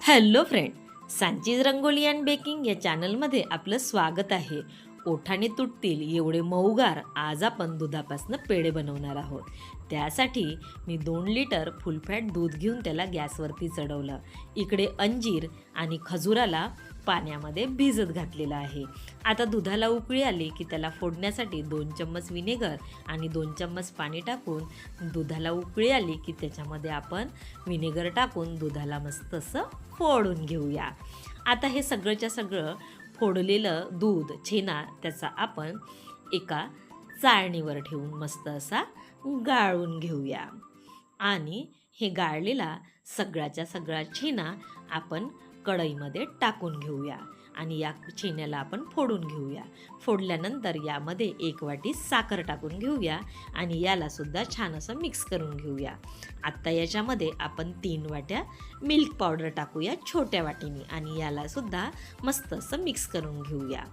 Hello friend, Sanchi's rangoli and baking या चॅनलमध्ये आपलं स्वागत आहे. ओठाने तुटतील एवढे मऊगार आज आपण दुधापासून पेढे बनवणार आहोत. त्यासाठी मी 2 लिटर फुल फॅट दूध घेऊन त्याला गॅसवरती चढवलं. इकडे अंजीर आणि खजुराला पाण्यामध्ये भिजत घातलेलं आहे. आता दुधाला उकळी आली की त्याला फोडण्यासाठी 2 चम्मच विनेगर आणि 2 चम्मच पाणी टाकून दुधाला उकळी आली की त्याच्यामध्ये आपण विनेगर टाकून दुधाला मस्त असं फोडून घेऊया. आता हे सगळंच्या सगळं फोडलेलं दूध छेना त्याचा आपण एका चाळणीवर ठेवून मस्त असा गाळून घेऊया. आणि हे गाळलेला सगळ्याच्या सगळा छेना आपण कढईमध्ये टाकून घेऊया आणि या छेन्याला आपण फोडून घेऊया. फोडल्यानंतर यामध्ये 1 वाटी साखर टाकून घेऊया आणि याला सुद्धा छान असं मिक्स करून घेऊया. आत्ता याच्यामध्ये आपण 3 वाट्या मिल्क पावडर टाकूया छोट्या वाटीने आणि याला सुद्धा मस्त असं मिक्स करून घेऊया.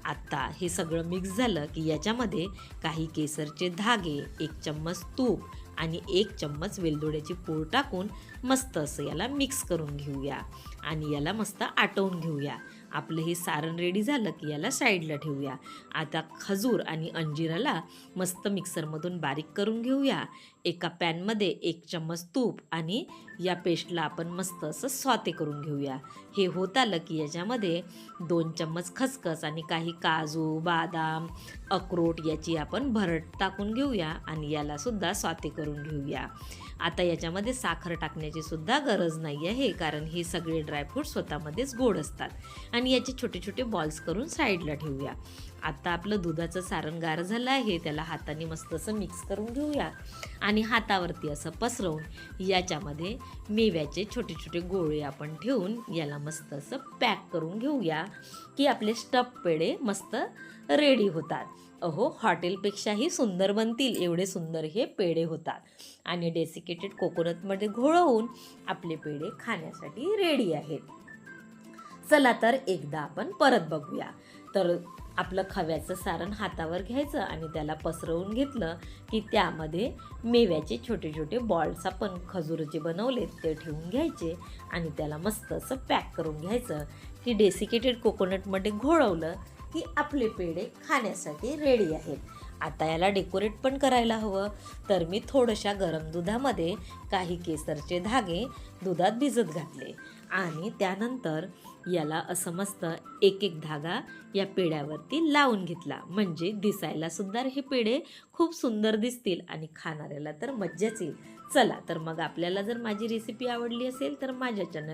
आत्ता हे सगळं मिक्स झालं की याच्यामध्ये काही केसरचे धागे, 1 चम्मच तूप आणि 1 चम्मच वेलदोड्याची पूड टाकून मस्त असं याला मिक्स करून घेऊया आणि याला मस्त आटवून घेऊया. आपलं हे सारण रेडी झालं की याला साईडला ठेवूया. आता खजूर आणि अंजिराला मस्त मिक्सरमधून बारीक करून घेऊया. एका पॅनमध्ये 1 चम्मच तूप आणि या पेस्टला आपण मस्त असं सॉते करून घेऊया. हे होत आलं की याच्यामध्ये 2 चम्मच खसखस आणि काही काजू, बदाम, अक्रोट याची आपण भरड टाकून घेऊया आणि याला सुद्धा सॉते करून घेऊया. आता याच्यामध्ये साखर टाकण्याची सुद्धा गरज नाही आहे, कारण हे सगळे ड्रायफ्रूट स्वतःमध्येच गोड असतात. आणि याचे छोटे छोटे बॉल्स करून साईडला ठेवूया. आता आपलं दुधाचं सारण गार झालं आहे, त्याला हाताने मस्त असं मिक्स करून घेऊया आणि हातावरती असं पसरवून याच्यामध्ये मेव्याचे छोटे छोटे गोळे आपण ठेवून याला मस्त असं पॅक करून घेऊया की आपले स्टफ पेढे मस्त रेडी होतात. अहो, हॉटेलपेक्षाही सुंदर बनतील एवढे सुंदर हे पेढे होतात आणि डेसिकेटेड कोकोनटमध्ये घोळवून आपले पेढे खाण्यासाठी रेडी आहेत. चला तर एकदा आपण परत बघूया. तर आपलं खव्याचं सारण हातावर घ्यायचं आणि त्याला पसरवून घेतलं की त्यामध्ये मेव्याचे छोटे छोटे बॉल्स आपण खजूरचे बनवलेत ते ठेवून घ्यायचे आणि त्याला मस्त असं पॅक करून घ्यायचं की डेसिकेटेड कोकोनटमध्ये घोळवलं की आपले पेढे खाण्यासाठी रेडी आहेत. आता याला डेकोरेट पण करायला हवं, तर मी थोड्याशा गरम दुधामध्ये काही केसरचे धागे दुधात भिजत घातले आणि त्यानंतर याला असं मस्त एक एक धागा या पेढ्यावरती लावून घेतला, म्हणजे दिसायला सुद्धा हे पेढे खूप सुंदर दिसतील आणि खाणाऱ्याला तर मज्जाच येईल. चला तर मग आपल्याला जर माझी रेसिपी आवडली असेल तर माझ्या चॅनल